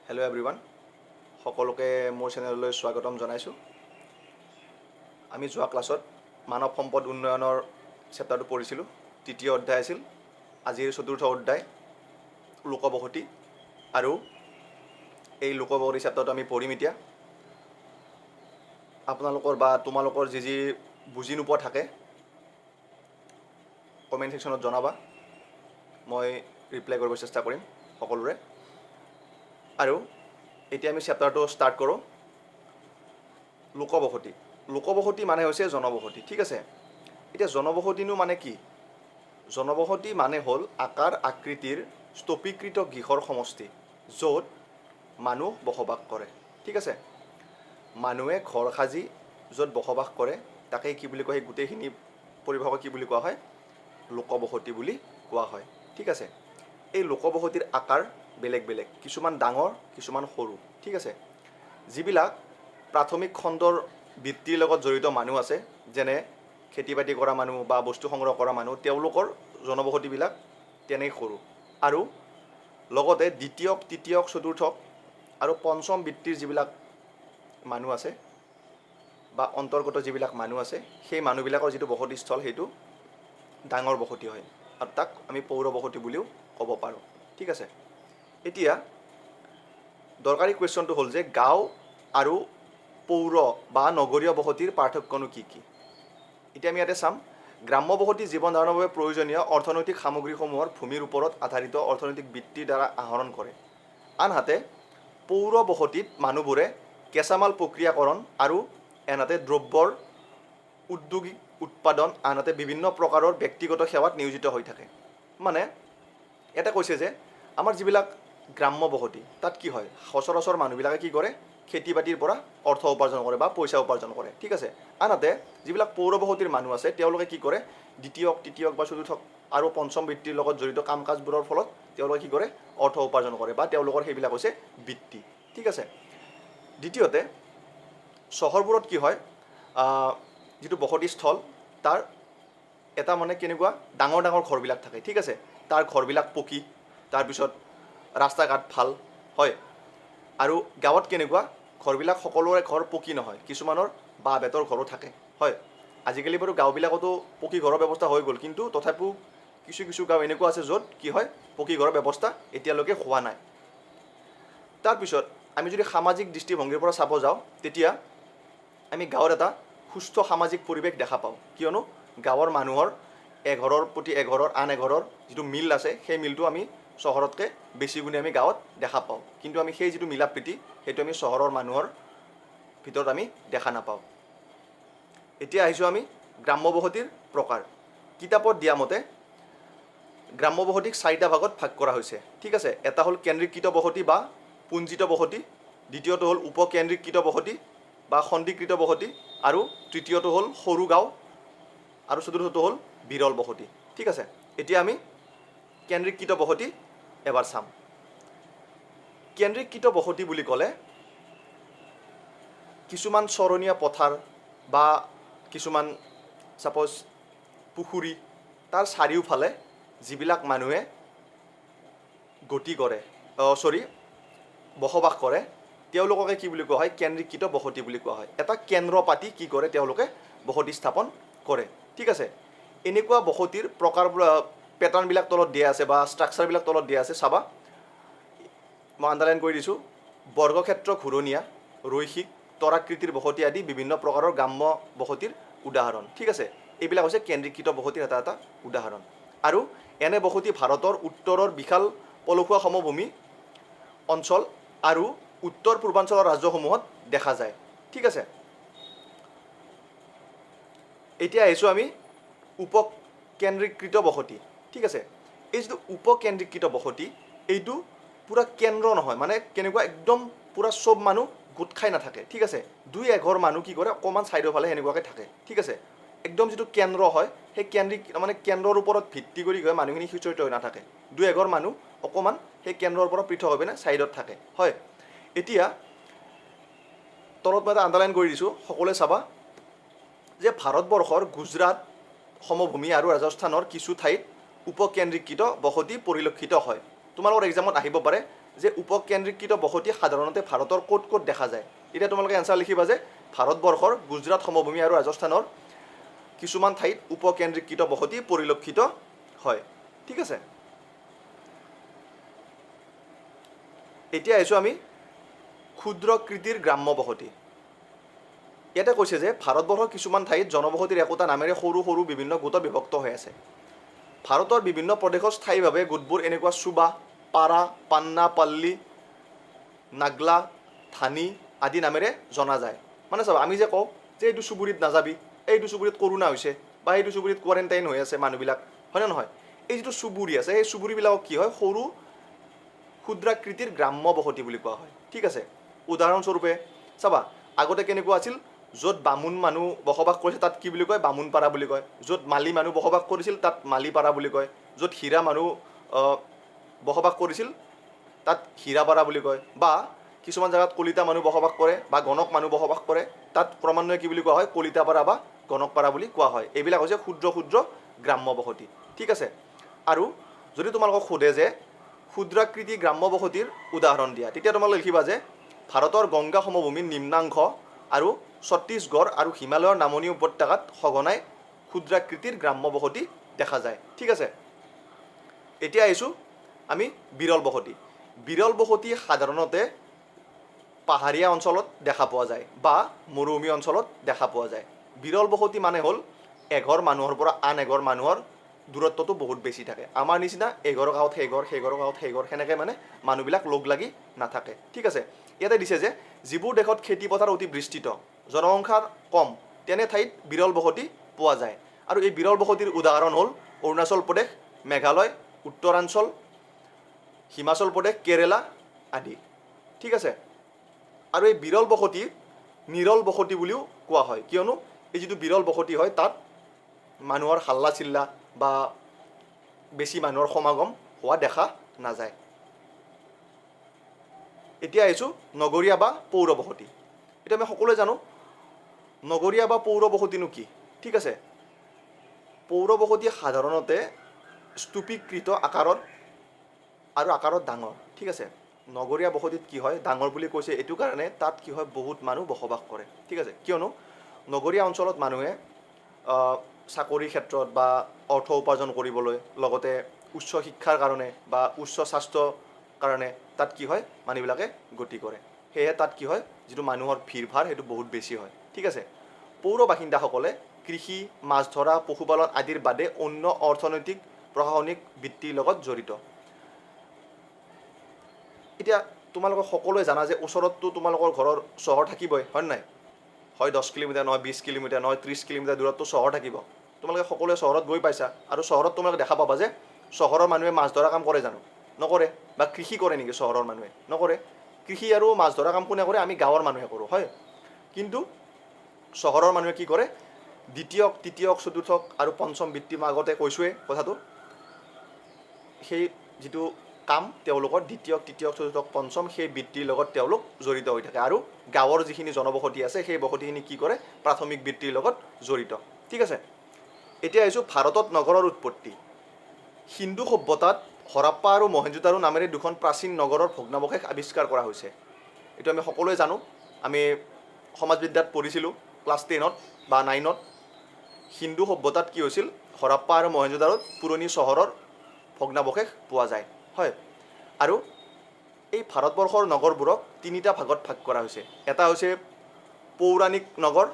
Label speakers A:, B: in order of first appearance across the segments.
A: Hello' everyone, সকলোকে মোৰ চেনেললৈ স্বাগতম জনাইছোঁ। আমি যোৱা ক্লাছত মানৱ সম্পদ উন্নয়নৰ চেপ্টাৰটো পঢ়িছিলোঁ। তৃতীয় অধ্যায় আছিল। আজিৰ চতুৰ্থ অধ্যায় লোকবসতি, আৰু এই লোকবসতি চেপ্টাৰটো আমি পঢ়িম এতিয়া। আপোনালোকৰ বা তোমালোকৰ যি বুজি নোপোৱা থাকে কমেণ্ট ছেকশ্যনত জনাবা, মই ৰিপ্লাই কৰিব চেষ্টা কৰিম সকলোৰে। আৰু এতিয়া আমি চেপ্টাৰটো ষ্টাৰ্ট কৰোঁ। লোকবসতি। লোকবসতি মানে হৈছে জনবসতি, ঠিক আছে। এতিয়া জনবসতিনো মানে কি? জনবসতি মানে হ'ল আকাৰ আকৃতিৰ স্তপীকৃত গৃহৰ সমষ্টি, য'ত মানুহ বসবাস কৰে, ঠিক আছে। মানুহে ঘৰ সাজি য'ত বসবাস কৰে তাকেই কি বুলি কয়? সেই গোটেইখিনি পৰিভাষক কি বুলি কোৱা হয়? লোকবসতি বুলি কোৱা হয়, ঠিক আছে। এই লোকবসতিৰ আকাৰ বেলেগ বেলেগ, কিছুমান ডাঙৰ, কিছুমান সৰু, ঠিক আছে। যিবিলাক প্ৰাথমিক খণ্ডৰ বৃত্তিৰ লগত জড়িত মানুহ আছে, যেনে খেতি বাতি কৰা মানুহ বা বস্তু সংগ্ৰহ কৰা মানুহ, তেওঁলোকৰ জনবসতিবিলাক তেনেই সৰু। আৰু লগতে দ্বিতীয়ক, তৃতীয়ক, চতুৰ্থক আৰু পঞ্চম বৃত্তিৰ যিবিলাক মানুহ আছে বা অন্তৰ্গত যিবিলাক মানুহ আছে, সেই মানুহবিলাকৰ যিটো বসতিস্থল সেইটো ডাঙৰ বসতি হয়, আৰু তাক আমি পৌৰ বসতি বুলিও ক'ব পাৰোঁ, ঠিক আছে। এতিয়া দৰকাৰী কুৱেশ্যনটো হ'ল যে গাঁও আৰু পৌৰ বা নগৰীয় বসতিৰ পাৰ্থক্যনো কি কি? এতিয়া আমি ইয়াতে চাম। গ্ৰাম্য বসতি জীৱন ধাৰণৰ বাবে প্ৰয়োজনীয় অৰ্থনৈতিক সামগ্ৰীসমূহৰ ভূমিৰ ওপৰত আধাৰিত অৰ্থনৈতিক বৃত্তিৰ দ্বাৰা আহৰণ কৰে। আনহাতে পৌৰ বসতিত মানুহবোৰে কেঁচামাল প্ৰক্ৰিয়াকৰণ আৰু আনহাতে দ্ৰব্যৰ উদ্যোগিক উৎপাদন, আনহাতে বিভিন্ন প্ৰকাৰৰ ব্যক্তিগত সেৱাত নিয়োজিত হৈ থাকে। মানে এটা কৈছে যে আমাৰ যিবিলাক গ্ৰাম্য বসতি, তাত কি হয়? সচৰাচৰ মানুহবিলাকে কি কৰে? খেতি বাতিৰ পৰা অৰ্থ উপাৰ্জন কৰে বা পইচা উপাৰ্জন কৰে, ঠিক আছে। আনহাতে যিবিলাক পৌৰ বসতিৰ মানুহ আছে, তেওঁলোকে কি কৰে? দ্বিতীয়ক, তৃতীয়ক বা চতুৰ্থক আৰু পঞ্চম বৃত্তিৰ লগত জড়িত কাম কাজবোৰৰ ফলত তেওঁলোকে কি কৰে? অৰ্থ উপাৰ্জন কৰে, বা তেওঁলোকৰ সেইবিলাক হৈছে বৃত্তি, ঠিক আছে। দ্বিতীয়তে চহৰবোৰত কি হয়? যিটো বসতিস্থল, তাৰ এটা মানে কেনেকুৱা ডাঙৰ ডাঙৰ ঘৰবিলাক থাকে, ঠিক আছে। তাৰ ঘৰবিলাক পকী, তাৰপিছত ৰাস্তা ঘাট ভাল হয়। আৰু গাঁৱত কেনেকুৱা? ঘৰবিলাক সকলোৰে ঘৰ পকী নহয়, কিছুমানৰ বাঁহ বেতৰ ঘৰো থাকে, হয়। আজিকালি বাৰু গাঁওবিলাকতো পকী ঘৰৰ ব্যৱস্থা হৈ গ'ল, কিন্তু তথাপিও কিছু কিছু গাঁও এনেকুৱা আছে য'ত কি হয়? পকী ঘৰৰ ব্যৱস্থা এতিয়ালৈকে হোৱা নাই। তাৰপিছত আমি যদি সামাজিক দৃষ্টিভংগীৰ পৰা চাব যাওঁ, তেতিয়া আমি গাঁৱৰ এটা সুস্থ সামাজিক পৰিৱেশ দেখা পাওঁ, কিয়নো গাঁৱৰ মানুহৰ এঘৰৰ প্ৰতি এঘৰৰ আন এঘৰৰ যিটো মিল আছে, সেই মিলটো আমি চহৰতকৈ বেছি গুণে আমি গাঁৱত দেখা পাওঁ। কিন্তু আমি সেই যিটো মিলা প্ৰীতি, সেইটো আমি চহৰৰ মানুহৰ ভিতৰত আমি দেখা নাপাওঁ। এতিয়া আহিছোঁ আমি গ্ৰাম্য বসতিৰ প্ৰকাৰ। কিতাপত দিয়া মতে গ্ৰাম্য বসতিক 4টা ভাগত ভাগ কৰা হৈছে, ঠিক আছে। এটা হ'ল কেন্দ্ৰীকৃত বসতি বা পুঞ্জিত বসতি, দ্বিতীয়টো হ'ল উপকেন্দ্ৰীকৃত বসতি বা খণ্ডীকৃত বসতি, আৰু তৃতীয়টো হ'ল সৰু গাঁও, আৰু চতুৰ্থটো হ'ল বিৰল বসতি, ঠিক আছে। এতিয়া আমি কেন্দ্ৰীকৃত বসতি এবাৰ চাম। কেন্দ্ৰীকৃত বসতি বুলি ক'লে কিছুমান চৰণীয়া পথাৰ বা কিছুমান ছাপ'জ পুখুৰী, তাৰ চাৰিওফালে যিবিলাক মানুহে গতি কৰে, বসবাস কৰে, তেওঁলোককে কি বুলি কোৱা হয়? কেন্দ্ৰীকৃত বসতি বুলি কোৱা হয়। এটা কেন্দ্ৰ পাতি কি কৰে? তেওঁলোকে বসতি স্থাপন কৰে, ঠিক আছে। এনেকুৱা বসতিৰ প্ৰকাৰবোৰ পেটাৰ্ণবিলাক তলত দিয়া আছে বা ষ্ট্ৰাকচাৰবিলাক তলত দিয়া আছে, চাবা। মই আণ্ডাৰলাইন কৰি দিছোঁ। বৰ্গক্ষেত্ৰ ঘূৰণীয়া, ৰৈখিক, তৰাকৃতিৰ বসতি আদি বিভিন্ন প্ৰকাৰৰ গ্ৰাম্য বসতিৰ উদাহৰণ, ঠিক আছে। এইবিলাক হৈছে কেন্দ্ৰীকৃত বসতিৰ এটা এটা উদাহৰণ। আৰু এনে বসতি ভাৰতৰ উত্তৰৰ বিশাল পলসুৱা সমভূমি অঞ্চল আৰু উত্তৰ পূৰ্বাঞ্চলৰ ৰাজ্যসমূহত দেখা যায়, ঠিক আছে। এতিয়া আহিছোঁ আমি উপকেন্দ্ৰীকৃত বসতি, ঠিক আছে। এই যিটো উপকেন্দ্ৰীকৃত বসতি, এইটো পূৰা কেন্দ্ৰ নহয়, মানে কেনেকুৱা একদম পূৰা চব মানুহ গোট খাই নাথাকে, ঠিক আছে। দুই এঘৰ মানুহ কি কৰে? অকণমান ছাইডৰ ফালে সেনেকুৱাকৈ থাকে, ঠিক আছে। একদম যিটো কেন্দ্ৰ হয়, সেই কেন্দ্ৰৰ ওপৰত ভিত্তি কৰি গৈ মানুহখিনি সিঁচৰিত হৈ নাথাকে। দুই এঘৰ মানুহ অকণমান সেই কেন্দ্ৰৰ পৰা পৃথক হৈ পিনে ছাইডত থাকে, হয়। এতিয়া তলত মই এটা আণ্ডাৰলাইন কৰি দিছোঁ, সকলোৱে চাবা যে ভাৰতবৰ্ষৰ গুজৰাট সমভূমি আৰু ৰাজস্থানৰ কিছু ঠাইত উপকেন্দ্ৰীকৃত বসতি পৰিলক্ষিত হয়। তোমালোকৰ এক্সামত আহিব পাৰে যে উপকেন্দ্ৰীকৃত বসতি সাধাৰণতে ভাৰতৰ ক'ত ক'ত দেখা যায়। এতিয়া তোমালোকে এনচাৰ লিখিবা যে ভাৰতবৰ্ষৰ গুজৰাট সমভূমি আৰু ৰাজস্থানৰ কিছুমান ঠাইত উপকেন্দ্ৰীকৃত বসতি পৰিলক্ষিত হয়। ঠিক আছে, এতিয়া আহিছোঁ আমি ক্ষুদ্ৰকৃতিৰ গ্ৰাম্য বসতি। ইয়াতে কৈছে যে ভাৰতবৰ্ষৰ কিছুমান ঠাইত জনবসতিৰ একোটা নামেৰে সৰু সৰু বিভিন্ন গোটত বিভক্ত হৈ আছে। ভাৰতৰ বিভিন্ন প্ৰদেশৰ স্থায়ীভাৱে গোটবোৰ এনেকুৱা চুবা, পাৰা, পান্না, পাল্লি, নাগলা, ধানি আদি নামেৰে জনা যায়। মানে চাবা, আমি যে কওঁ যে এইটো চুবুৰীত নাযাবি, এইটো চুবুৰীত কৰোণা হৈছে, বা এইটো চুবুৰীত কোৱাৰেণ্টাইন হৈ আছে মানুহবিলাক, হয়নে নহয়? এই যিটো চুবুৰী আছে, সেই চুবুৰীবিলাকক কি হয়, সৰু ক্ষুদ্ৰাকৃতিৰ গ্ৰাম্য বসতি বুলি কোৱা হয়। ঠিক আছে, উদাহৰণস্বৰূপে চাবা, আগতে কেনেকুৱা আছিল, য'ত বামুণ মানুহ বসবাস কৰিছে তাত কি বুলি কয়, বামুণপাৰা বুলি কয়। য'ত মালি মানুহ বসবাস কৰিছিল তাত মালিপাৰা বুলি কয়। য'ত হীৰা মানুহ বসবাস কৰিছিল তাত হীৰাপাৰা বুলি কয়। বা কিছুমান জেগাত কলিতা মানুহ বসবাস কৰে বা গণক মানুহ বসবাস কৰে, তাত ক্ৰমান্বয়ে কি বুলি কোৱা হয়, কলিতাপাৰা বা গণকপাৰা বুলি কোৱা হয়। এইবিলাক হৈছে ক্ষুদ্ৰ ক্ষুদ্ৰ গ্ৰাম্য বসতি। ঠিক আছে, আৰু যদি তোমালোকক সোধে যে ক্ষুদ্ৰাকৃতি গ্ৰাম্য বসতিৰ উদাহৰণ দিয়া, তেতিয়া তোমালোকে লিখিবা যে ভাৰতৰ গংগা সমভূমিৰ নিম্নাংশ আৰু ছত্তীশগড় আৰু হিমালয়ৰ নামনি উপত্যকাত সঘনাই ক্ষুদ্ৰাকৃতিৰ গ্ৰাম্য বসতি দেখা যায়। ঠিক আছে, এতিয়া আহিছোঁ আমি বিৰল বসতি। বিৰল বসতি সাধাৰণতে পাহাৰীয়া অঞ্চলত দেখা পোৱা যায় বা মৰুভূমি অঞ্চলত দেখা পোৱা যায়। বিৰল বসতি মানে হ'ল এঘৰ মানুহৰ পৰা আন এঘৰ মানুহৰ দূৰত্বটো বহুত বেছি থাকে। আমাৰ নিচিনা এঘৰ গাঁৱত সেইঘৰ, সেইঘৰ গাঁৱত সেইঘৰ, সেনেকৈ মানে মানুহবিলাক লগ লাগি নাথাকে। ঠিক আছে, ইয়াতে দিছে যে যিবোৰ দেশত খেতিপথাৰ অতি বিস্তৃত, জনসংখ্যা কম, তেনে ঠাইত বিৰল বসতি পোৱা যায়। আৰু এই বিৰল বসতিৰ উদাহৰণ হ'ল অৰুণাচল প্ৰদেশ, মেঘালয়, উত্তৰাঞ্চল, হিমাচল প্ৰদেশ, কেৰেলা আদি। ঠিক আছে, আৰু এই বিৰল বসতি নিৰল বসতি বুলিও কোৱা হয়, কিয়নো এই যিটো বিৰল বসতি হয় তাত মানুহৰ হাল্লা চিল্লা বা বেছি মানুহৰ সমাগম হোৱা দেখা নাযায়। এতিয়া আহিছোঁ নগৰীয়া বা পৌৰ বসতি। এতিয়া আমি সকলোৱে জানো নগৰীয়া বা পৌৰ বসতিনো কি। ঠিক আছে, পৌৰ বসতি সাধাৰণতে স্তূপীকৃত আকাৰত আৰু আকাৰত ডাঙৰ। ঠিক আছে, নগৰীয়া বসতিত কি হয়, ডাঙৰ বুলি কৈছে এইটো কাৰণে তাত কি হয়, বহুত মানুহ বসবাস কৰে। ঠিক আছে, কিয়নো নগৰীয়া অঞ্চলত মানুহে চাকৰিৰ ক্ষেত্ৰত বা অৰ্থ উপাৰ্জন কৰিবলৈ, লগতে উচ্চ শিক্ষাৰ কাৰণে বা উচ্চ স্বাস্থ্যৰ কাৰণে তাত কি হয়, মানুহবিলাকে গতি কৰে। সেয়েহে তাত কি হয়, যিটো মানুহৰ ভিৰ ভাৰ সেইটো বহুত বেছি হয়। ঠিক আছে, পৌৰ বাসিন্দাসকলে কৃষি, মাছ ধৰা, পশুপালন আদিৰ বাদে অন্য অৰ্থনৈতিক প্ৰশাসনিক বৃত্তিৰ লগত জড়িত। এতিয়া তোমালোকে সকলোৱে জানা যে ওচৰততো তোমালোকৰ ঘৰৰ চহৰ থাকিবই, হয় নাই? হয় 10 কিলোমিটাৰ, নহয় 20 কিলোমিটাৰ, নহয় 30 কিলোমিটাৰ দূৰততো চহৰ থাকিব। তোমালোকে সকলোৱে চহৰত গৈ পাইছা, আৰু চহৰত তোমালোকে দেখা পাবা যে চহৰৰ মানুহে মাছ ধৰা কাম কৰে জানো? নকৰে। বা কৃষি কৰে নেকি চহৰৰ মানুহে? নকৰে। কৃষি আৰু মাছ ধৰা কাম কোনে কৰে? আমি গাঁৱৰ মানুহে কৰোঁ, হয়। কিন্তু চহৰৰ মানুহে কি কৰে? দ্বিতীয়ক, তৃতীয়ক, চতুৰ্থক আৰু পঞ্চম বৃত্তি, মই আগতে কৈছোঁৱেই কথাটো, সেই যিটো কাম তেওঁলোকৰ দ্বিতীয়ক, তৃতীয়ক, চতুৰ্থক, পঞ্চম সেই বৃত্তিৰ লগত তেওঁলোক জড়িত হৈ থাকে। আৰু গাঁৱৰ যিখিনি জনবসতি আছে সেই বসতিখিনি কি কৰে? প্ৰাথমিক বৃত্তিৰ লগত জড়িত। ঠিক আছে, এতিয়া আহিছোঁ ভাৰতত নগৰৰ উৎপত্তি। সিন্ধু সভ্যতাত হৰাপ্পা আৰু মহেঞ্জোদাৰো নামেৰে দুখন প্ৰাচীন নগৰৰ ভগ্নাৱশেষ আৱিষ্কাৰ কৰা হৈছে। এইটো আমি সকলোৱে জানো, আমি সমাজ বিদ্যাত পঢ়িছিলোঁ ক্লাছ 10ত বা 9ত। সিন্ধু সভ্যতাত কি হৈছিল? হৰাপ্পা আৰু মহেঞ্জোদাৰোত পুৰণি চহৰৰ ভগ্নাৱশেষ পোৱা যায়, হয়। আৰু এই ভাৰতবৰ্ষৰ নগৰবোৰক তিনিটা ভাগত ভাগ কৰা হৈছে। এটা হৈছে পৌৰাণিক নগৰ,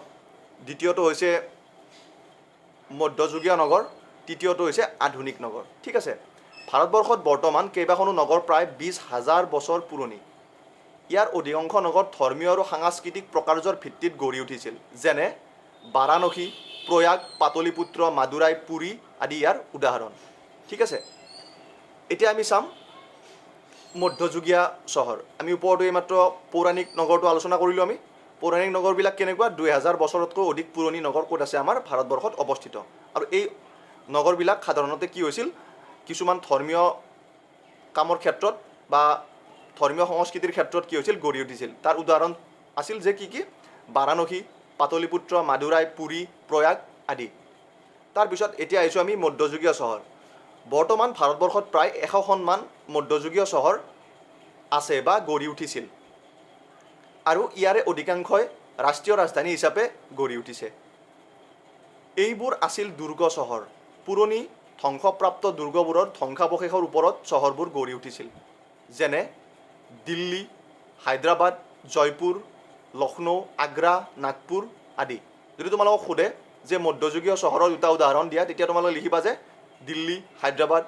A: দ্বিতীয়টো হৈছে মধ্যযুগীয় নগৰ, তৃতীয়টো হৈছে আধুনিক নগৰ। ঠিক আছে, ভাৰতবৰ্ষত বৰ্তমান কেইবাখনো নগৰ প্ৰায় 20,000 বছৰ পুৰণি। ইয়াৰ অধিকাংশ নগৰ ধৰ্মীয় আৰু সাংস্কৃতিক প্ৰকাৰ্যৰ ভিত্তিত গঢ়ি উঠিছিল, যেনে বাৰাণসী, প্ৰয়াগ, পাটলিপুত্ৰ, মাদুৰাই, পুৰী আদি ইয়াৰ উদাহৰণ। ঠিক আছে, এতিয়া আমি চাম মধ্যযুগীয় চহৰ। আমি ওপৰতো এইমাত্ৰ পৌৰাণিক নগৰটো আলোচনা কৰিলোঁ। আমি পৌৰাণিক নগৰবিলাক কেনেকুৱা? 2000 বছৰতকৈ অধিক পুৰণি নগৰ ক'ত আছে? আমাৰ ভাৰতবৰ্ষত অৱস্থিত। আৰু এই নগৰবিলাক সাধাৰণতে কি হৈছিল? কিছুমান ধৰ্মীয় কামৰ ক্ষেত্ৰত বা ধৰ্মীয় সংস্কৃতিৰ ক্ষেত্ৰত কি হৈছিল? গঢ়ি উঠিছিল। তাৰ উদাহৰণ আছিল যে কি কি? বাৰাণসী, পাটলিপুত্ৰ, মাদুৰাই, পুৰী, প্ৰয়াগ আদি। তাৰপিছত এতিয়া আহিছোঁ আমি মধ্যযুগীয় চহৰ। বৰ্তমান ভাৰতবৰ্ষত প্ৰায় 100খনমান মধ্যযুগীয় চহৰ আছে বা গঢ়ি উঠিছিল আৰু ইয়াৰে অধিকাংশই ৰাষ্ট্ৰীয় ৰাজধানী হিচাপে গঢ়ি উঠিছে। এইবোৰ আছিল দুৰ্গ চহৰ। পুৰণি ধ্বংসপ্ৰাপ্ত দুৰ্গবোৰৰ ধ্বংসাৱশেষৰ ওপৰত চহৰবোৰ গঢ়ি উঠিছিল, যেনে দিল্লী, হায়দৰাবাদ, জয়পুৰ, লক্ষ্ণৌ, আগ্ৰা, নাগপুৰ আদি। যদি তোমালোকক সোধে যে মধ্যযুগীয় চহৰৰ দুটা উদাহৰণ দিয়া, তেতিয়া তোমালোকে লিখিবা যে দিল্লী, হায়দৰাবাদ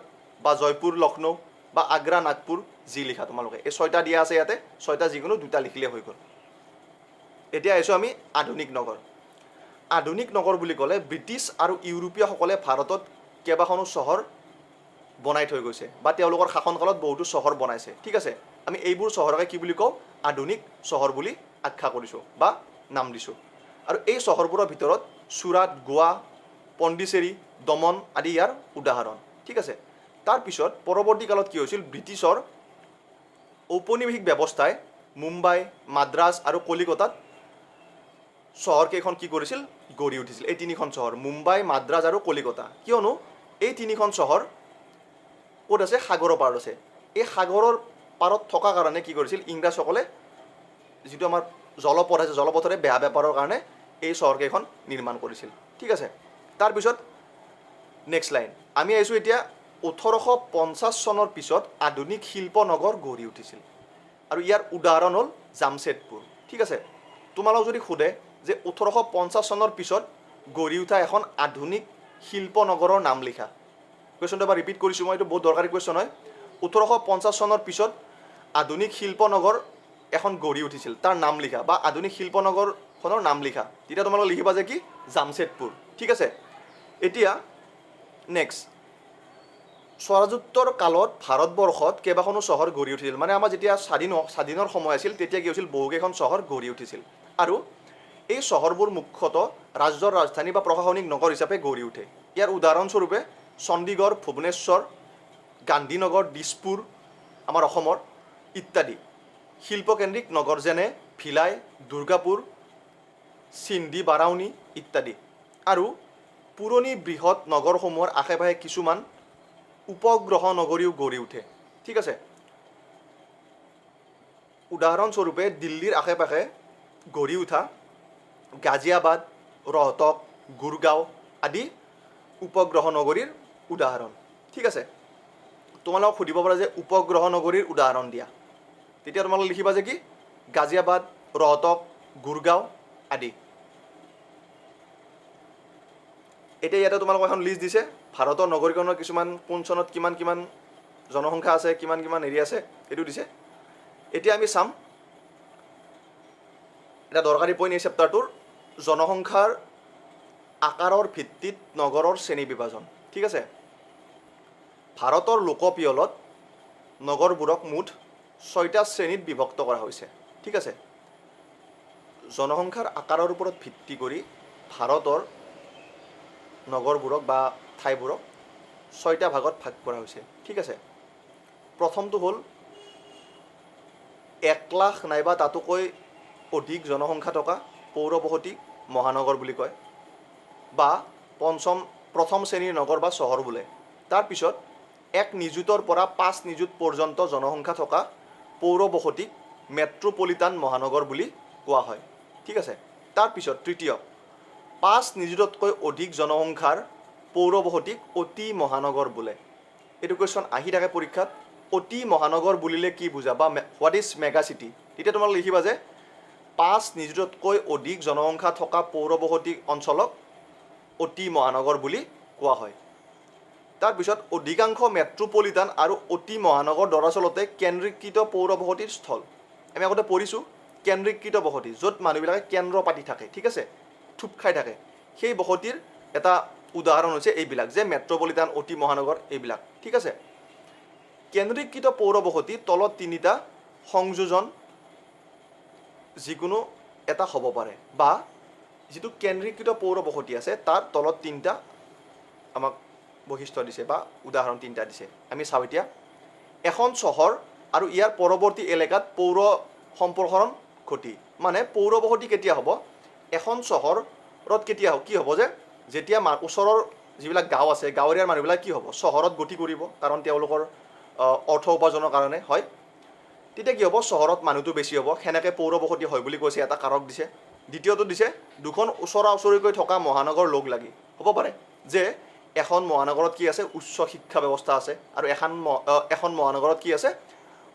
A: বা জয়পুৰ, লক্ষ্ণৌ বা আগ্ৰা, নাগপুৰ যি লিখা তোমালোকে। এই 6টা দিয়া আছে ইয়াতে, 6টা যিকোনো 2টা লিখিলে হৈ গ'ল। এতিয়া আহিছোঁ আমি আধুনিক নগৰ। আধুনিক নগৰ বুলি ক'লে ব্ৰিটিছ আৰু ইউৰোপীয়সকলে ভাৰতত কেইবাখনো চহৰ বনাই থৈ গৈছে বা তেওঁলোকৰ শাসনকালত বহুতো চহৰ বনাইছে, ঠিক আছে। আমি এইবোৰ চহৰকে কি বুলি কওঁ? আধুনিক চহৰ বুলি আখ্যা কৰিছোঁ বা নাম দিছোঁ। আৰু এই চহৰবোৰৰ ভিতৰত চুৰাট, গোৱা, পণ্ডিচেৰী, দমন আদি ইয়াৰ উদাহৰণ, ঠিক আছে। তাৰপিছত পৰৱৰ্তী কালত কি হৈছিল? ব্ৰিটিছৰ ঔপনিৱেশিক ব্যৱস্থাই মুম্বাই, মাদ্ৰাছ আৰু কলিকতাত চহৰকেইখন কি কৰিছিল? গঢ়ি উঠিছিল। এই তিনিখন চহৰ মুম্বাই, মাদ্ৰাজ আৰু কলিকতা। কিয়নো এই তিনিখন চহৰ ক'ত আছে? সাগৰৰ পাৰত আছে। এই সাগৰৰ পাৰত থকা কাৰণে কি কৰিছিল? ইংৰাজসকলে যিটো আমাৰ জলপথ আছে, জলপথৰে বেয়া বেপাৰৰ কাৰণে এই চহৰকেইখন নিৰ্মাণ কৰিছিল, ঠিক আছে। তাৰপিছত নেক্সট লাইন আমি আহিছোঁ এতিয়া 1850 চনৰ পিছত আধুনিক শিল্পনগৰ গঢ়ি উঠিছিল আৰু ইয়াৰ উদাহৰণ হ'ল জামছেদপুৰ, ঠিক আছে। তোমালোক যদি সোধে যে 1850 চনৰ পিছত গঢ়ি উঠা এখন আধুনিক শিল্পনগৰৰ নাম লিখা, কুৱেশ্যনটো এবাৰ ৰিপিট কৰিছোঁ মই, এইটো বহুত দৰকাৰী কুৱেশ্যন হয়। 1850 চনৰ পিছত আধুনিক শিল্পনগৰ এখন গঢ়ি উঠিছিল, তাৰ নাম লিখা বা আধুনিক শিল্পনগৰখনৰ নাম লিখা। তেতিয়া তোমালোকে লিখিবা যে কি? জামছেদপুৰ, ঠিক আছে। এতিয়া নেক্সট, স্বৰাজোত্তৰ কালত ভাৰতবৰ্ষত কেইবাখনো চহৰ গঢ়ি উঠিছিল। মানে আমাৰ যেতিয়া স্বাধীনৰ সময় আছিল তেতিয়া কি হৈছিল? বহুকেইখন চহৰ গঢ়ি উঠিছিল আৰু এই চহৰবোৰ মুখ্যতঃ ৰাজ্যৰ ৰাজধানী বা প্ৰশাসনিক নগৰ হিচাপে গঢ়ি উঠে। ইয়াৰ উদাহৰণস্বৰূপে চণ্ডীগড়, ভুৱনেশ্বৰ, গান্ধীনগৰ, দিছপুৰ আমাৰ অসমৰ ইত্যাদি। শিল্পকেন্দ্ৰিক নগৰ যেনে ভিলাই, দুৰ্গাপুৰ, চিন্ধি, বাৰাউনী ইত্যাদি। আৰু পুৰণি বৃহৎ নগৰসমূহৰ আশে পাশে কিছুমান উপগ্ৰহ নগৰীও গঢ়ি উঠে, ঠিক আছে। উদাহৰণস্বৰূপে দিল্লীৰ আশে পাশে গঢ়ি উঠা গাজিয়াবাদ, ৰহটক, গুৰগাঁও আদি উপগ্ৰহ নগৰীৰ উদাহৰণ, ঠিক আছে। তোমালোকক সুধিব পাৰে যে উপগ্ৰহ নগৰীৰ উদাহৰণ দিয়া, তেতিয়া তোমালোকে লিখিবা যে কি? গাজিয়াবাদ, ৰহটক, গুৰগাঁও আদি। এতিয়া ইয়াতে তোমালোকক এখন লিষ্ট দিছে ভাৰতৰ নগৰীকৰণৰ কিছুমান কোন চনত কিমান কিমান জনসংখ্যা আছে, কিমান কিমান হেৰি আছে, এইটো দিছে। এতিয়া আমি চাম এটা দৰকাৰী পইণ্ট এই চেপ্টাৰটোৰ, জনসংখ্যাৰ আকাৰৰ ভিত্তিত নগৰৰ শ্ৰেণী বিভাজন, ঠিক আছে। ভাৰতৰ লোকপিয়লত নগৰবোৰক মুঠ 6টা শ্ৰেণীত বিভক্ত কৰা হৈছে, ঠিক আছে। জনসংখ্যাৰ আকাৰৰ ওপৰত ভিত্তি কৰি ভাৰতৰ নগৰবোৰক বা ঠাইবোৰক 6টা ভাগত ভাগ কৰা হৈছে, ঠিক আছে। প্ৰথমটো হ'ল 1 লাখ নাইবা তাতোকৈ অধিক জনসংখ্যা থকা পৌৰবসতি মহানগৰ বুলি কয় বা প্ৰথম শ্ৰেণীৰ নগৰ বা চহৰ বোলে। তাৰপিছত 1 নিযুতৰ পৰা 5 নিযুত পৰ্যন্ত জনসংখ্যা থকা পৌৰবসতিক মেট্ৰ'পলিটান মহানগৰ বুলি কোৱা হয়, ঠিক আছে। তাৰপিছত তৃতীয়, 5 নিযুততকৈ অধিক জনসংখ্যাৰ পৌৰবসতিক অতি মহানগৰ বোলে। এইটো কুৱেশ্যন আহি থাকে পৰীক্ষাত, অতি মহানগৰ বুলিলে কি বুজা বা হোৱাট ইজ মেগা চিটি। তেতিয়া তোমালোকে লিখিবা যে 5 নিযুততকৈ অধিক জনসংখ্যা থকা পৌৰবসতি অঞ্চলক অতি মহানগৰ বুলি কোৱা হয়। তাৰপিছত অধিকাংশ মেট্ৰ'পলিটান আৰু অতি মহানগৰ দৰাচলতে কেন্দ্ৰীকৃত পৌৰবসতিৰ স্থল। আমি আগতে পঢ়িছোঁ কেন্দ্ৰীকৃত বসতি, য'ত মানুহবিলাকে কেন্দ্ৰ পাতি থাকে, ঠিক আছে, থুপ খাই থাকে। সেই বসতিৰ এটা উদাহৰণ হৈছে এইবিলাক যে মেট্ৰ'পলিটান, অতি মহানগৰ এইবিলাক, ঠিক আছে। কেন্দ্ৰীকৃত পৌৰবসতি তলত 3টা সংযোজন যিকোনো এটা হ'ব পাৰে বা যিটো কেন্দ্ৰীকৃত পৌৰবসতি আছে তাৰ তলত 3টা আমাক বৈশিষ্ট্য দিছে বা উদাহৰণ 3টা দিছে। আমি চাওঁ এতিয়া, এখন চহৰ আৰু ইয়াৰ পৰৱৰ্তী এলেকাত পৌৰ সম্প্ৰসাৰণ ঘটি। মানে পৌৰবসতি কেতিয়া হ'ব? এখন চহৰত কেতিয়া কি হ'ব যে যেতিয়া ওচৰৰ যিবিলাক গাঁও আছে, গাঁৱৰীয়া মানুহবিলাক কি হ'ব? চহৰত গতি কৰিব, কাৰণ তেওঁলোকৰ অৰ্থ উপাৰ্জনৰ কাৰণে হয়। তেতিয়া কি হ'ব চহৰত মানুহটো বেছি হ'ব, সেনেকৈ পৌৰ বসতি হয় বুলি কৈছে, এটা কাৰক দিছে। দ্বিতীয়টো দিছে দুখন ওচৰা ওচৰিকৈ থকা মহানগৰ লগ লাগি হ'ব পাৰে যে এখন মহানগৰত কি আছে উচ্চ শিক্ষা ব্যৱস্থা আছে আৰু এখন মহানগৰত কি আছে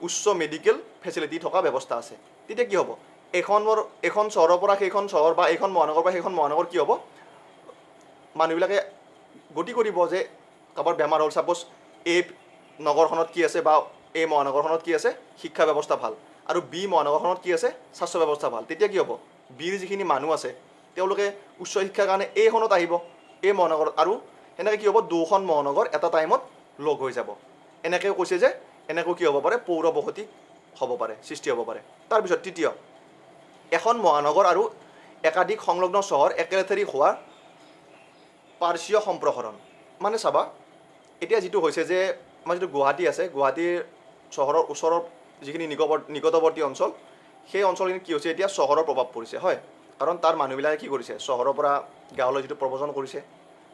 A: উচ্চ মেডিকেল ফেচিলিটি থকা ব্যৱস্থা আছে। তেতিয়া কি হ'ব এখন চহৰৰ পৰা সেইখন চহৰ বা এইখন মহানগৰৰ পৰা সেইখন মহানগৰ কি হ'ব মানুহবিলাকে গতি কৰিব যে কাৰোবাৰ বেমাৰ হ'ল, ছাপ'জ এই নগৰখনত কি আছে বা এই মহানগৰখনত কি আছে শিক্ষা ব্যৱস্থা ভাল আৰু বি মহানগৰখনত কি আছে স্বাস্থ্য ব্যৱস্থা ভাল। তেতিয়া কি হ'ব বিৰ যিখিনি মানুহ আছে তেওঁলোকে উচ্চ শিক্ষাৰ কাৰণে এইখনত আহিব এই মহানগৰত, আৰু এনেকৈ কি হ'ব দুখন মহানগৰ এটা টাইমত লগ হৈ যাব। এনেকৈ কৈছে যে এনেকৈ কি হ'ব পাৰে পৌৰ বসতি হ'ব পাৰে, সৃষ্টি হ'ব পাৰে। তাৰপিছত তৃতীয়, এখন মহানগৰ আৰু একাধিক সংলগ্ন চহৰ একেলেঠাৰি হোৱাৰ পাৰ্শ্বীয় সম্প্ৰসাৰণ। মানে চাবা এতিয়া যিটো হৈছে যে আমাৰ যিটো গুৱাহাটী আছে, গুৱাহাটীৰ চহৰৰ ওচৰৰ যিখিনি নিকটৱৰ্তী অঞ্চল, সেই অঞ্চলখিনি কি হৈছে এতিয়া চহৰৰ প্ৰভাৱ পৰিছে, হয়। কাৰণ তাৰ মানুহবিলাকে কি কৰিছে চহৰৰ পৰা গাঁৱলৈ যিটো প্ৰব্ৰজন কৰিছে,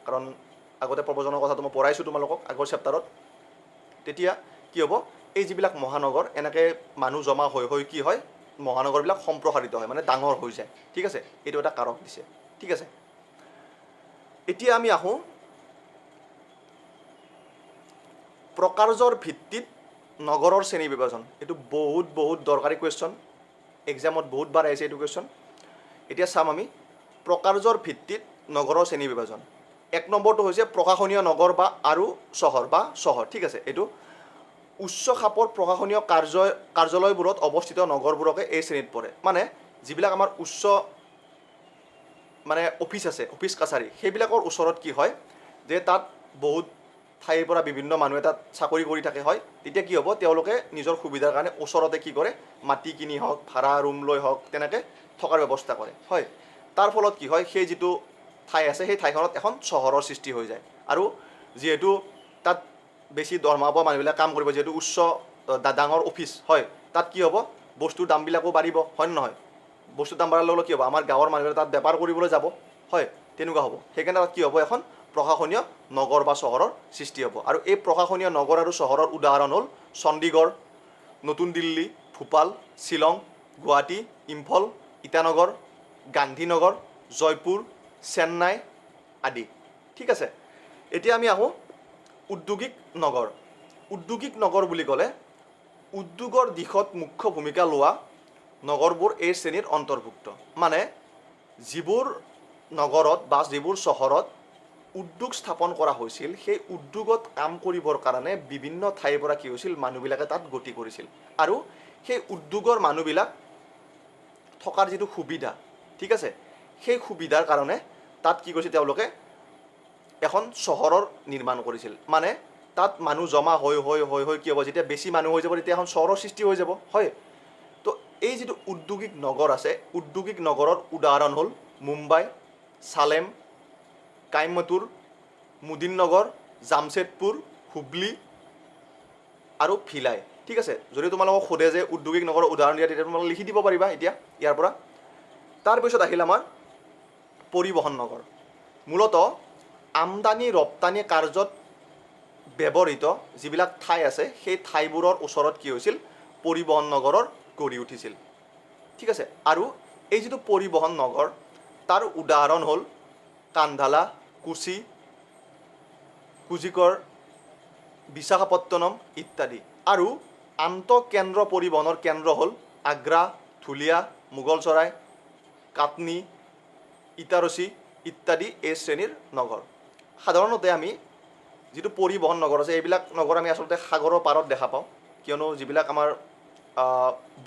A: কাৰণ আগতে প্ৰব্ৰজনৰ কথাটো মই পঢ়াইছোঁ তোমালোকক আগৰ চেপ্টাৰত। তেতিয়া কি হ'ব এই যিবিলাক মহানগৰ এনেকৈ মানুহ জমা হৈ হৈ কি হয় মহানগৰবিলাক সম্প্ৰসাৰিত হয়, মানে ডাঙৰ হৈ যায়। ঠিক আছে, এইটো এটা কাৰক দিছে। ঠিক আছে, এতিয়া আমি আহোঁ প্ৰকাৰ্যৰ ভিত্তিত নগৰৰ শ্ৰেণী বিভাজন। এইটো বহুত দৰকাৰী কুৱেশ্যন, এক্সামত বহুতবাৰ আহিছে এইটো কুৱেশ্যন। এতিয়া চাম আমি প্ৰকাৰ্যৰ ভিত্তিত নগৰৰ শ্ৰেণী বিভাজন। 1 নম্বৰটো হৈছে প্ৰশাসনীয় নগৰ বা আৰু চহৰ। ঠিক আছে, এইটো উচ্চ খাপৰ প্ৰশাসনীয় কাৰ্যালয়বোৰত অৱস্থিত নগৰবোৰকে এই শ্ৰেণীত পৰে। মানে যিবিলাক আমাৰ উচ্চ মানে অফিচ আছে, অফিচ কাছাৰী, সেইবিলাকৰ ওচৰত কি হয় যে তাত বহুত ঠাইৰ পৰা বিভিন্ন মানুহে তাত চাকৰি কৰি থাকে, হয়। তেতিয়া কি হ'ব তেওঁলোকে নিজৰ সুবিধাৰ কাৰণে ওচৰতে কি কৰে মাটি কিনি হওক ভাড়া ৰুম লৈ হওক তেনেকৈ থকাৰ ব্যৱস্থা কৰে, হয়। তাৰ ফলত কি হয় সেই যিটো ঠাই আছে সেই ঠাইখনত এখন চহৰৰ সৃষ্টি হৈ যায়। আৰু যিহেতু তাত বেছি দৰমহা পোৱা মানুহবিলাক কাম কৰিব, যিহেতু উচ্চ ডাঙৰ অফিচ, হয়, তাত কি হ'ব বস্তুৰ দামবিলাকো বাঢ়িব, হয় নে নহয়। বস্তুৰ দাম বাঢ়াৰ লগে লগে কি হ'ব আমাৰ গাঁৱৰ মানুহবিলাক তাত বেপাৰ কৰিবলৈ যাব, হয়, তেনেকুৱা হ'ব। সেইকাৰণে তাত কি হ'ব এখন প্ৰশাসনীয় নগৰ বা চহৰৰ সৃষ্টি হ'ব। আৰু এই প্ৰশাসনীয় নগৰ আৰু চহৰৰ উদাহৰণ হ'ল চণ্ডীগড়, নতুন দিল্লী, ভূপাল, শ্বিলং, গুৱাহাটী, ইম্ফল, ইটানগৰ, গান্ধীনগৰ, জয়পুৰ, চেন্নাই আদি। ঠিক আছে, এতিয়া আমি আহোঁ উদ্যোগিক নগৰ। উদ্যোগিক নগৰ বুলি ক'লে উদ্যোগৰ দিশত মুখ্য ভূমিকা লোৱা নগৰবোৰ এই শ্ৰেণীৰ অন্তৰ্ভুক্ত। মানে যিবোৰ নগৰত বা যিবোৰ চহৰত উদ্যোগ স্থাপন কৰা হৈছিল সেই উদ্যোগত কাম কৰিবৰ কাৰণে বিভিন্ন ঠাইৰ পৰা কি হৈছিল মানুহবিলাকে তাত গতি কৰিছিল। আৰু সেই উদ্যোগৰ মানুহবিলাক থকাৰ যিটো সুবিধা, ঠিক আছে, সেই সুবিধাৰ কাৰণে তাত কি কৰিছিল তেওঁলোকে এখন চহৰৰ নিৰ্মাণ কৰিছিল। মানে তাত মানুহ জমা হৈ কি হ'ব যেতিয়া বেছি মানুহ হৈ যাব তেতিয়া এখন চহৰৰ সৃষ্টি হৈ যাব, হয়। তো এই যিটো উদ্যোগিক নগৰ আছে, উদ্যোগিক নগৰৰ উদাহৰণ হ'ল মুম্বাই, চালেম, কাইমতুৰ, মুদিননগৰ, জামছেদপুৰ, হুবলি আৰু ভিলাই। ঠিক আছে, যদি তোমালোকক সোধে যে উদ্যোগিক নগৰৰ উদাহৰণ দিয়া তেতিয়া তোমালোকে লিখি দিব পাৰিবা এতিয়া ইয়াৰ পৰা। তাৰপিছত আহিল আমাৰ পৰিবহণ নগৰ। মূলতঃ আমদানি ৰপ্তানি কাৰ্যত ব্যৱহৃত যিবিলাক ঠাই আছে সেই ঠাইবোৰৰ ওচৰত কি হৈছিল পৰিবহণ নগৰৰ গঢ়ি উঠিছিল। ঠিক আছে, আৰু এই যিটো পৰিবহণ নগৰ তাৰ উদাহৰণ হ'ল কান্ধালা, কোচি, কোঝিকড়, বিশাখাপট্টনম ইত্যাদি। আৰু আন্তঃকেন্দ্ৰ পৰিবহণৰ কেন্দ্ৰ হ'ল আগ্ৰা, ধুলিয়া, মোগলচৰাই, কাটনি, ইটাৰচি ইত্যাদি এই শ্ৰেণীৰ নগৰ। সাধাৰণতে আমি যিটো পৰিবহণ নগৰ আছে এইবিলাক নগৰ আমি আচলতে সাগৰৰ পাৰত দেখা পাওঁ, কিয়নো যিবিলাক আমাৰ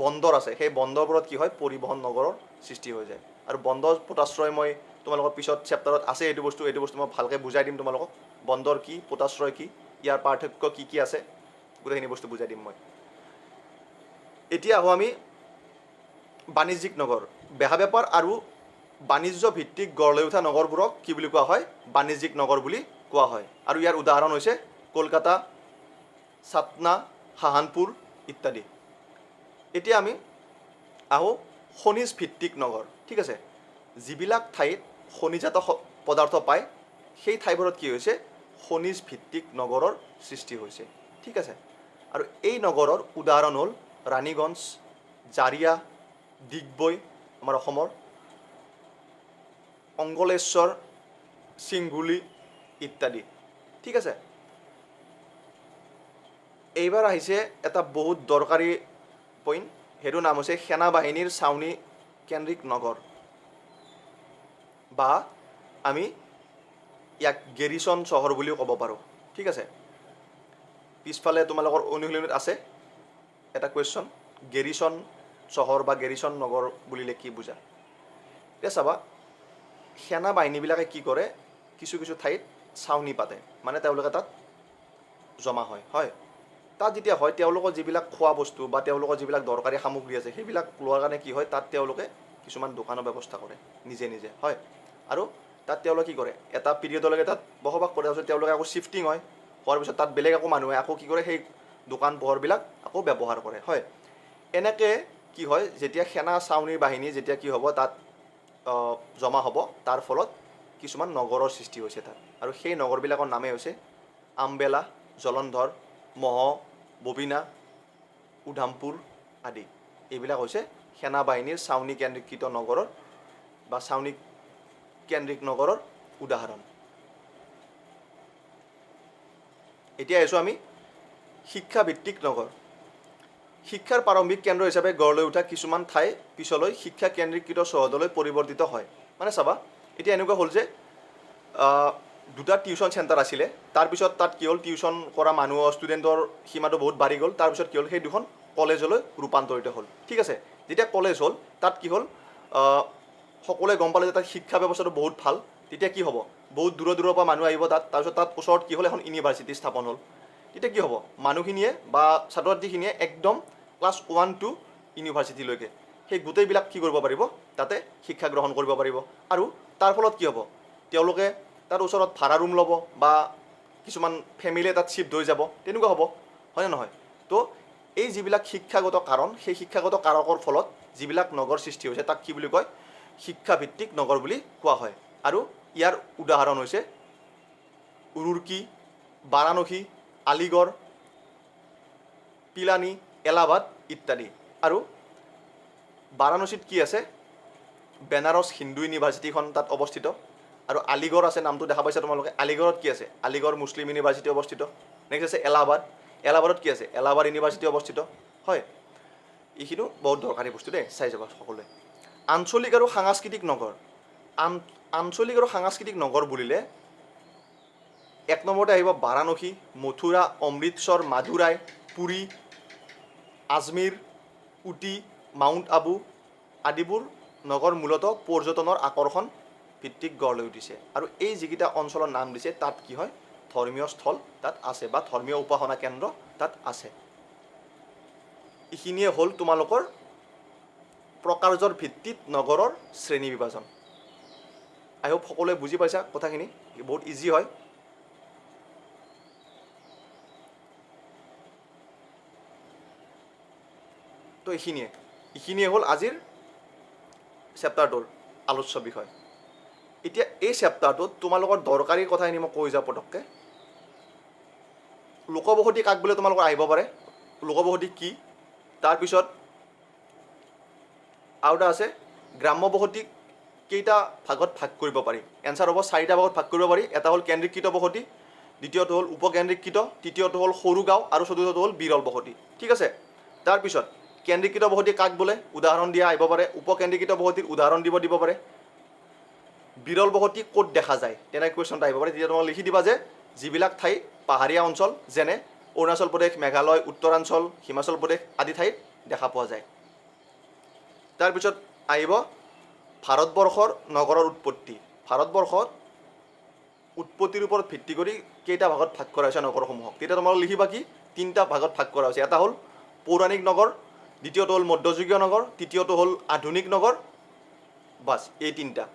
A: বন্দৰ আছে সেই বন্দৰবোৰত কি হয় পৰিবহণ নগৰৰ সৃষ্টি হৈ যায়। আৰু বন্দৰ পোতাশ্ৰয় মই তোমালোকৰ পিছত চেপ্টাৰত আছে এইটো বস্তু মই ভালকৈ বুজাই দিম তোমালোকক। বন্দৰ কি, পোতাশ্ৰয় কি, ইয়াৰ পাৰ্থক্য কি আছে গোটেইখিনি বস্তু বুজাই দিম মই। এতিয়া আহোঁ আমি বাণিজ্যিক নগৰ। বেহা বেপাৰ আৰু বাণিজ্য ভিত্তিক গঢ় লৈ উঠা নগৰবোৰক কি বুলি কোৱা হয় বাণিজ্যিক নগৰ বুলি কোৱা হয়। আৰু ইয়াৰ উদাহৰণ হৈছে কলকাতা, ছাটনা, সাহানপুৰ ইত্যাদি। এতিয়া আমি আহোঁ খনিজ ভিত্তিক নগৰ। ঠিক আছে, যিবিলাক ঠাইত খনিজাত পদাৰ্থ পায় সেই ঠাইবোৰত কি হৈছে খনিজ ভিত্তিক নগৰৰ সৃষ্টি হৈছে। ঠিক আছে, আৰু এই নগৰৰ উদাহৰণ হ'ল ৰাণীগঞ্জ, জাৰিয়া, ডিগবৈ আমাৰ অসমৰ, অংগলেশ্বৰ, চিংগুলি ইত্যাদি। ঠিক আছে, এইবাৰ আহিছে এটা বহুত দৰকাৰী পইণ্ট, সেইটোৰ নাম হৈছে সেনা বাহিনীৰ ছাউনি কেন্দ্ৰিক নগৰ, বা আমি ইয়াক গেৰিছন চহৰ বুলিও ক'ব পাৰোঁ। ঠিক আছে, পিছফালে তোমালোকৰ অনুশীলনীত আছে এটা কুৱেশ্যন, গেৰিছন চহৰ বা গেৰিছন নগৰ বুলিলে কি বুজা। এতিয়া চাবা, সেনা বাহিনীবিলাকে কি কৰে, কিছু কিছু ঠাইত ছাউনি পাতে, মানে তেওঁলোকে তাত জমা হয়। হয়, তাত যেতিয়া হয় তেওঁলোকৰ যিবিলাক খোৱা বস্তু বা তেওঁলোকৰ যিবিলাক দৰকাৰী সামগ্ৰী আছে সেইবিলাক লোৱাৰ কাৰণে কি হয়, তাত তেওঁলোকে কিছুমান দোকানৰ ব্যৱস্থা কৰে নিজে নিজে। হয়, আৰু তাত তেওঁলোকে কি কৰে, এটা পিৰিয়ডলৈকে তাত বসবাস কৰে, তাৰপিছত তেওঁলোকে আকৌ শ্বিফটিং হয়, হোৱাৰ পিছত তাত বেলেগ আকৌ মানুহে আকৌ কি কৰে, সেই দোকান পোহাৰবিলাক আকৌ ব্যৱহাৰ কৰে। হয়, এনেকৈ কি হয়, যেতিয়া সেনা ছাউনি বাহিনী যেতিয়া কি হ'ব তাত জমা হ'ব, তাৰ ফলত কিছুমান নগৰৰ সৃষ্টি হৈছে তাত, আৰু সেই নগৰবিলাকৰ নামেই হৈছে আম্বেলা, জলন্ধৰ, মহ, ববিনা, উধামপুৰ আদি। এইবিলাক হৈছে সেনা বাহিনীৰ ছাউনি কেন্দ্ৰীকৃত নগৰৰ বা ছাউনি কেন্দ্ৰিক নগৰৰ উদাহৰণ। এতিয়া আহিছোঁ আমি শিক্ষাভিত্তিক নগৰ। শিক্ষাৰ প্ৰাৰম্ভিক কেন্দ্ৰ হিচাপে গঢ় লৈ উঠা কিছুমান ঠাই পিছলৈ শিক্ষা কেন্দ্ৰীকৃত চহৰলৈ পৰিৱৰ্তিত হয়। মানে চাবা, এতিয়া এনেকুৱা হ'ল যে দুটা টিউশ্যন চেণ্টাৰ আছিলে, তাৰপিছত তাত কি হ'ল, টিউশ্যন কৰা মানুহ ষ্টুডেণ্টৰ সীমাটো বহুত বাঢ়ি গ'ল, তাৰপিছত কি হ'ল, সেই দুখন কলেজলৈ ৰূপান্তৰিত হ'ল। ঠিক আছে, যেতিয়া কলেজ হ'ল তাত কি হ'ল, সকলোৱে গম পালে যে তাত শিক্ষা ব্যৱস্থাটো বহুত ভাল, তেতিয়া কি হ'ব, বহুত দূৰৰ দূৰৰ পৰা মানুহ আহিব তাত, তাৰপিছত তাত ওচৰত কি হ'ল, এখন ইউনিভাৰ্চিটি স্থাপন হ'ল। তেতিয়া কি হ'ব, মানুহখিনিয়ে বা ছাত্ৰ ছাত্ৰীখিনিয়ে একদম ক্লাছ 1 to ইউনিভাৰ্চিটিলৈকে সেই গোটেইবিলাক কি কৰিব পাৰিব, তাতে শিক্ষা গ্ৰহণ কৰিব পাৰিব। আৰু তাৰ ফলত কি হ'ব, তেওঁলোকে তাৰ ওচৰত ভাড়া ৰুম ল'ব বা কিছুমান ফেমিলিয়ে তাত শ্বিফ্ট হৈ যাব, তেনেকুৱা হ'ব, হয়নে নহয়? তো এই যিবিলাক শিক্ষাগত কাৰণ, সেই শিক্ষাগত কাৰকৰ ফলত যিবিলাক নগৰ সৃষ্টি হৈছে তাক কি বুলি কয়, শিক্ষাভিত্তিক নগৰ বুলি কোৱা হয়। আৰু ইয়াৰ উদাহৰণ হৈছে ৰুৰকি, বাৰাণসী, আলিগড়, পিলানী, এলাহাবাদ ইত্যাদি। আৰু বাৰাণসীত কি আছে, বেনাৰস হিন্দু ইউনিভাৰ্চিটিখন তাত অৱস্থিত। আৰু আলিগড় আছে, নামটো দেখা পাইছা তোমালোকে, আলিগড়ত কি আছে, আলিগড় মুছলিম ইউনিভাৰ্চিটি অৱস্থিত। নেক্সট আছে এলাহাবাদ, এলাহাবাদত কি আছে, এলাহাবাদ ইউনিভাৰ্চিটি অৱস্থিত। হয়, এইখিনিও বহুত দৰকাৰী বস্তু দেই, চাই যাবা সকলোৱে। আঞ্চলিক আৰু সাংস্কৃতিক নগৰ। আঞ্চলিক আৰু সাংস্কৃতিক নগৰ বুলিলে এক নম্বৰতে আহিব বাৰাণসী, মথুৰা, অমৃতসৰ, মাদুৰাই, পুৰী, আজমীৰ, উটি, মাউণ্ট আবু আদিবোৰ নগৰ মূলতঃ পৰ্যটনৰ আকৰ্ষণ ভিত্তিক গঢ় লৈ উঠিছে। আৰু এই যিকেইটা অঞ্চলৰ নাম দিছে তাত কি হয়, ধৰ্মীয় স্থল তাত আছে বা ধৰ্মীয় উপাসনা কেন্দ্ৰ তাত আছে। এইখিনিয়ে হ'ল তোমালোকৰ প্ৰকাৰ্যৰ ভিত্তিত নগৰৰ শ্ৰেণী বিভাজন। আই হোপ সকলোৱে বুজি পাইছা কথাখিনি, বহুত ইজি হয়। তো এইখিনিয়ে হ'ল আজিৰ চেপ্টাৰটোৰ আলোচ্য বিষয়। এতিয়া এই চেপ্টাৰটোত তোমালোকৰ দৰকাৰী কথাখিনি মই কৈ যাওঁ পটককৈ। লোকবসতি কাক বোলে তোমালোকৰ আহিব পাৰে, লোকবসতি কি, তাৰপিছত আৰু এটা আছে গ্ৰাম্য বসতিক কেইটা ভাগত ভাগ কৰিব পাৰি। এনচাৰ হ'ব 4টা ভাগত ভাগ কৰিব পাৰি। এটা হ'ল কেন্দ্ৰীকৃত বসতি, দ্বিতীয়টো হ'ল উপকেন্দ্ৰীকৃত, তৃতীয়টো হ'ল সৰু গাঁও, আৰু চতুৰ্থটো হ'ল বিৰল বসতি। ঠিক আছে, তাৰপিছত কেন্দ্ৰীকৃত বসতি কাক বোলে, উদাহৰণ দিয়া আহিব পাৰে। উপকেন্দ্ৰীকৃত বসতিৰ উদাহৰণ দিব পাৰে। বিৰল বসতি ক'ত দেখা যায়, তেনেকৈ কুৱেশ্যন এটা আহিব পাৰে। তেতিয়া তোমালোকে লিখি দিবা যে যিবিলাক ঠাই পাহাৰীয়া অঞ্চল, যেনে অৰুণাচল প্ৰদেশ, মেঘালয়, উত্তৰাঞ্চল, হিমাচল প্ৰদেশ আদি ঠাইত দেখা পোৱা যায়। তাৰপিছত আহিব ভাৰতবৰ্ষৰ নগৰৰ উৎপত্তি। ভাৰতবৰ্ষত উৎপত্তিৰ ওপৰত ভিত্তি কৰি কেইটা ভাগত ভাগ কৰা হৈছে নগৰসমূহক, তেতিয়া তোমালোকে লিখিবা কি, 3টা ভাগত ভাগ কৰা হৈছে। এটা হ'ল পৌৰাণিক নগৰ, দ্বিতীয়টো হ'ল মধ্যযুগীয় নগৰ, তৃতীয়টো হ'ল আধুনিক নগৰ, বাছ এই 3টা।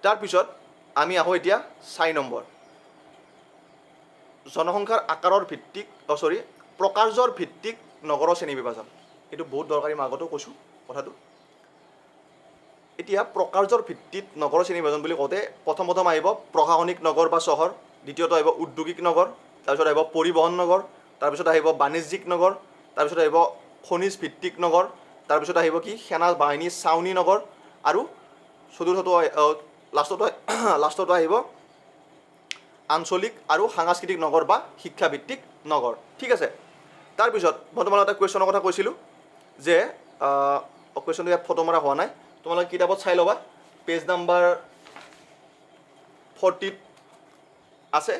A: তাৰপিছত আমি আহোঁ এতিয়া 4 নম্বৰ, জনসংখ্যাৰ আকাৰৰ ভিত্তিক প্ৰকাৰ্যৰ ভিত্তিক নগৰৰ শ্ৰেণী বিভাজন। এইটো বহুত দৰকাৰী, মই আগতেও কৈছোঁ কথাটো। এতিয়া প্ৰকাৰ্যৰ ভিত্তিত নগৰৰ শ্ৰেণী বিভাজন বুলি কওঁতে প্ৰথম আহিব প্ৰশাসনিক নগৰ বা চহৰ, দ্বিতীয়টো আহিব উদ্যোগিক নগৰ, তাৰপিছত আহিব পৰিবহণ নগৰ, তাৰপিছত আহিব বাণিজ্যিক নগৰ, তাৰপিছত আহিব খনিজ ভিত্তিক নগৰ, তাৰপিছত আহিব কি সেনা বাহিনী ছাউনি নগৰ, আৰু চতুৰ্থটো লাষ্টতো আহিব আঞ্চলিক আৰু সাংস্কৃতিক নগৰ বা শিক্ষাভিত্তিক নগৰ। ঠিক আছে, তাৰপিছত মই তোমালোকক এটা কুৱেশ্যনৰ কথা কৈছিলোঁ যে কুৱেশ্যনটো ইয়াত ফটো মৰা হোৱা নাই, তোমালোকে কিতাপত চাই ল'বা, পেজ নাম্বাৰ 40 আছে,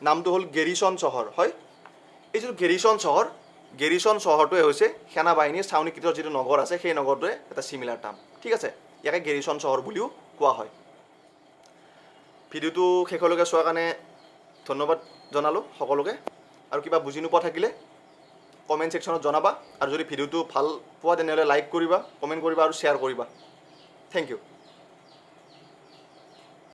A: নামটো হ'ল গেৰিছন চহৰ। হয়, এই যিটো গেৰিছন চহৰটোৱে হৈছে সেনা বাহিনীৰ ছাউনিকৃত যিটো নগৰ আছে সেই নগৰটোৱে এটা চিমিলাৰ টাৰ্ম। ঠিক আছে, ইয়াকে গেৰিছন চহৰ বুলিও কোৱা হয়। ভিডিঅ'টো শেষলৈকে চোৱাৰ কাৰণে ধন্যবাদ জনালোঁ সকলোকে, আৰু কিবা বুজি নোপোৱা থাকিলে কমেণ্ট ছেকশ্যনত জনাবা, আৰু যদি ভিডিঅ'টো ভাল পোৱা তেনেহ'লে লাইক কৰিবা, কমেণ্ট কৰিবা আৰু শ্বেয়াৰ কৰিবা। Thank U.